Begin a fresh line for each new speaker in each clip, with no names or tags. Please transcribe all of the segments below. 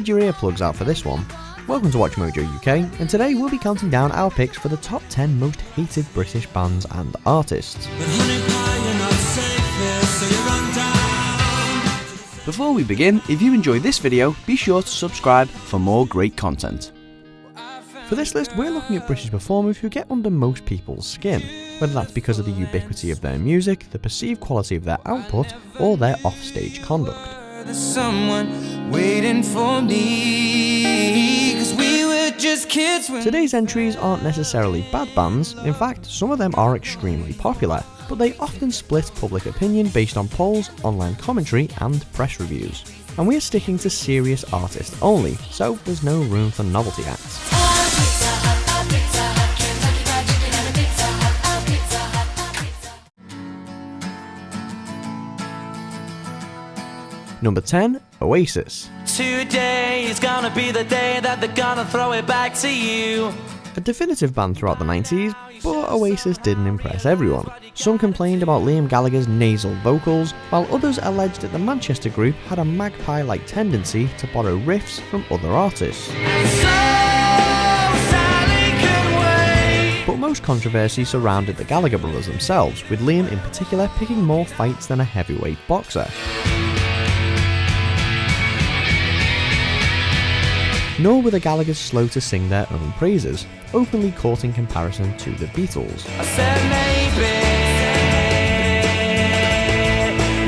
need your earplugs out for this one. Welcome to Watch Mojo UK, and today we'll be counting down our picks for the top 10 most hated British bands and artists. Before we begin, if you enjoyed this video, be sure to subscribe for more great content. For this list, we're looking at British performers who get under most people's skin, whether that's because of the ubiquity of their music, the perceived quality of their output, or their offstage conduct.
There's someone waiting for me, 'cause we were just kids when...
Today's entries aren't necessarily bad bands. In fact, some of them are extremely popular, but they often split public opinion based on polls, online commentary, and press reviews. And we're sticking to serious artists only, so there's no room for novelty acts. Number 10, Oasis.
Today is gonna be the day that they're gonna throw it back to you.
A definitive band throughout the 90s, but Oasis didn't impress everyone. Some complained about Liam Gallagher's nasal vocals, while others alleged that the Manchester group had a magpie-like tendency to borrow riffs from other artists. But most controversy surrounded the Gallagher brothers themselves, with Liam in particular picking more fights than a heavyweight boxer. Nor were the Gallaghers slow to sing their own praises, openly courting comparison to the Beatles.
I said maybe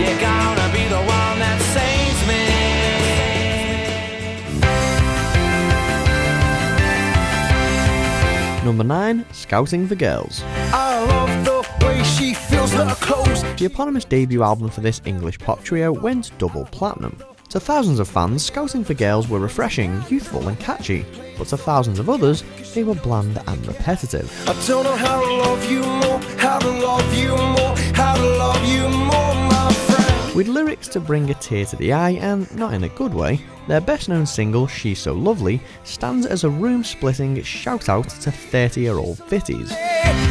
you're gonna be the one that saves me.
Number 9, Scouting for Girls.
I love the way she feels her clothes.
The eponymous debut album for this English pop trio went double platinum. To thousands of fans, Scouting for Girls were refreshing, youthful and catchy, but to thousands of others, they were bland and repetitive.
I don't know how to love you more, how to love you more, how to love you more, my friend.
With lyrics to bring a tear to the eye, and not in a good way, their best known single, She's So Lovely, stands as a room-splitting shout-out to 30-year-old fitties.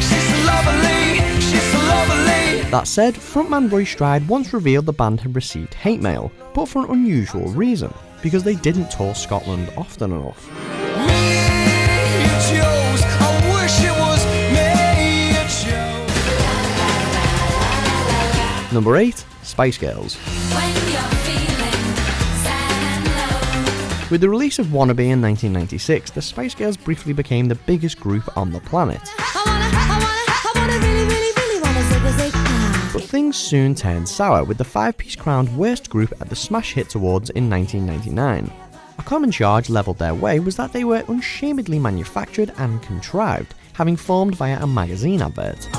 She's so lovely, she's so lovely.
That said, frontman Roy Stride once revealed the band had received hate mail, but for an unusual reason, because they didn't tour Scotland often enough. Number 8, Spice Girls. With the release of Wannabe in 1996, the Spice Girls briefly became the biggest group on the planet. But things soon turned sour, with the 5-piece crowned worst group at the Smash Hits Awards in 1999. A common charge levelled their way was that they were unshamedly manufactured and contrived, having formed via a magazine advert.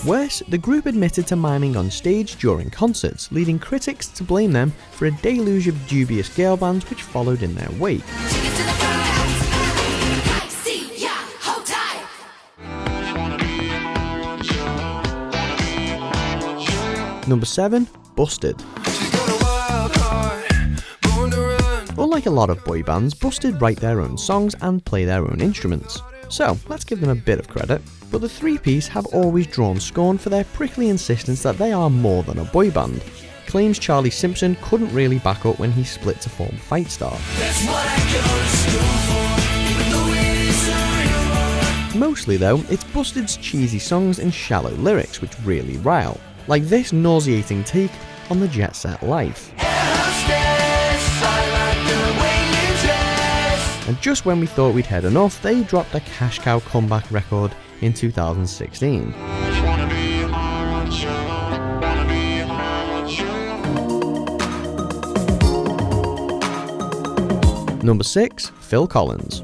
Worse, the group admitted to miming on stage during concerts, leading critics to blame them for a deluge of dubious girl bands which followed in their wake. Number 7, Busted. Unlike a lot of boy bands, Busted write their own songs and play their own instruments. So, let's give them a bit of credit, but the 3-piece have always drawn scorn for their prickly insistence that they are more than a boy band. Claims Charlie Simpson couldn't really back up when he split to form Fightstar. Mostly though, it's Busted's cheesy songs and shallow lyrics which really rile, like this nauseating take on the jet set life. And just when we thought we'd had enough, they dropped a cash cow comeback record in 2016. Number 6, Phil Collins.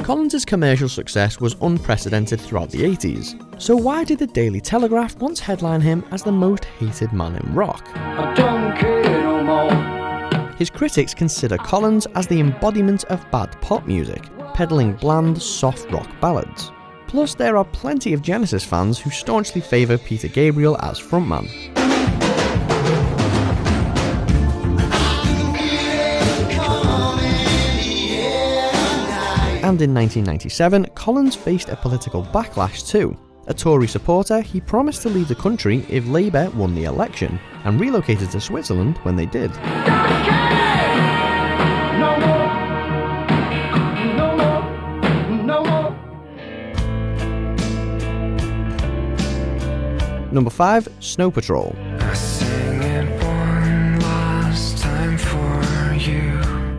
Collins' commercial success was unprecedented throughout the 80s, so why did the Daily Telegraph once headline him as the most hated man in rock?
I don't care no more.
His critics consider Collins as the embodiment of bad pop music, peddling bland, soft rock ballads. Plus, there are plenty of Genesis fans who staunchly favour Peter Gabriel as frontman. And in 1997, Collins faced a political backlash too. A Tory supporter, he promised to leave the country if Labour won the election, and relocated to Switzerland when they did. Number 5, Snow Patrol.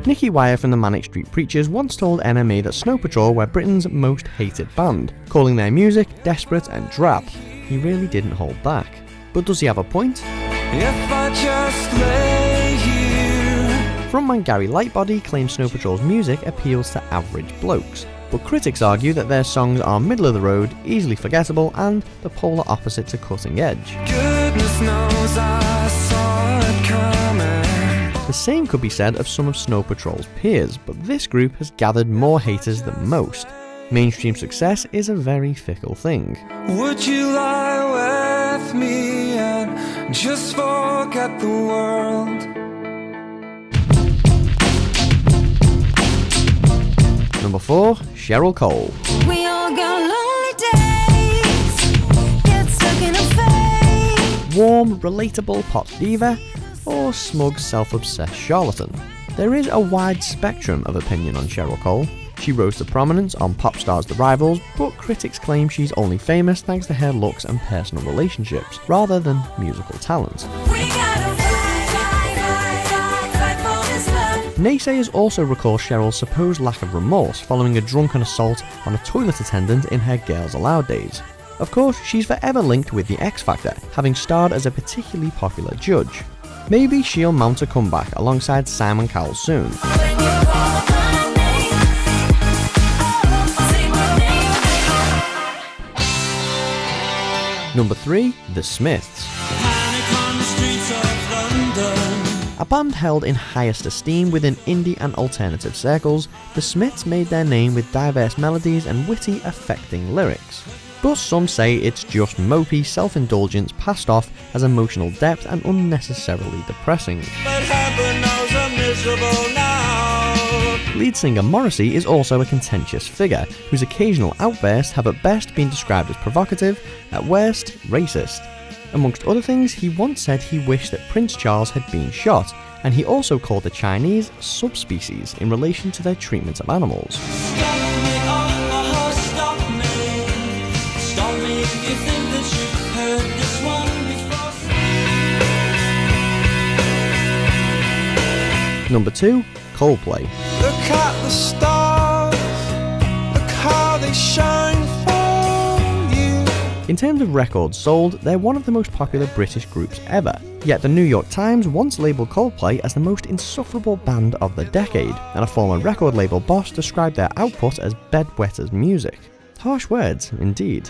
Nicky Wire from the Manic Street Preachers once told NME that Snow Patrol were Britain's most hated band, calling their music desperate and drab. He really didn't hold back. But does he have a point?
If I just lay here.
Frontman Gary Lightbody claims Snow Patrol's music appeals to average blokes, but critics argue that their songs are middle of the road, easily forgettable, and the polar opposite to cutting edge.
Goodness knows I saw it coming.
The same could be said of some of Snow Patrol's peers, but this group has gathered more haters than most. Mainstream success is a very fickle thing.
Would you lie with me and just forget the world?
Number 4, Cheryl Cole.
We all got lonely days, get stuck in a phase.
Warm, relatable pop diva, or smug, self-obsessed charlatan? There is a wide spectrum of opinion on Cheryl Cole. She rose to prominence on pop stars The Rivals, but critics claim she's only famous thanks to her looks and personal relationships, rather than musical talent. Naysayers also recall Cheryl's supposed lack of remorse following a drunken assault on a toilet attendant in her Girls Aloud days. Of course, she's forever linked with The X Factor, having starred as a particularly popular judge. Maybe she'll mount a comeback alongside Simon Cowell soon. Number 3, The Smiths. A band held in highest esteem within indie and alternative circles, The Smiths made their name with diverse melodies and witty, affecting lyrics. But some say it's just mopey self-indulgence passed off as emotional depth and unnecessarily depressing. Lead singer Morrissey is also a contentious figure, whose occasional outbursts have at best been described as provocative, at worst, racist. Amongst other things, he once said he wished that Prince Charles had been shot, and he also called the Chinese subspecies in relation to their treatment of animals. Number 2, Coldplay.
Look at the stars, look how they shine for you.
In terms of records sold, they're one of the most popular British groups ever. Yet the New York Times once labelled Coldplay as the most insufferable band of the decade, and a former record label boss described their output as bedwetters music. Harsh words, indeed.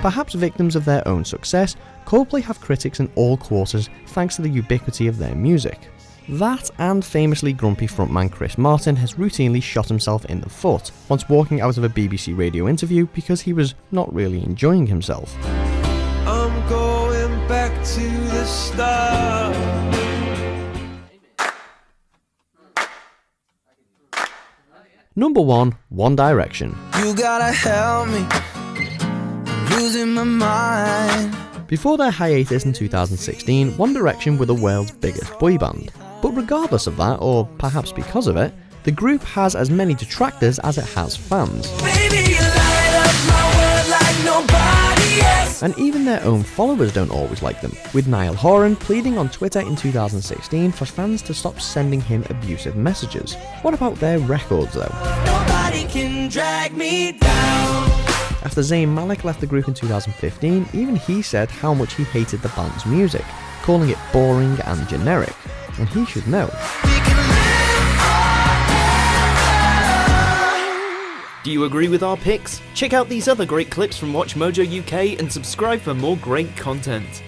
Perhaps victims of their own success, Coldplay have critics in all quarters thanks to the ubiquity of their music. That and famously grumpy frontman Chris Martin has routinely shot himself in the foot, once walking out of a BBC radio interview because he was not really enjoying himself.
I'm going back to the start.
Number 1, One Direction.
You gotta help me, I'm losing my mind.
Before their hiatus in 2016, One Direction were the world's biggest boy band. But regardless of that, or perhaps because of it, the group has as many detractors as it has fans.
Baby, you light up my world like nobody else.
And even their own followers don't always like them, with Niall Horan pleading on Twitter in 2016 for fans to stop sending him abusive messages. What about their records though?
Nobody can drag me down.
After Zayn Malik left the group in 2015, even he said how much he hated the band's music, calling it boring and generic. And he should know.
Do you agree with our picks? Check out these other great clips from Watch Mojo UK and subscribe for more great content.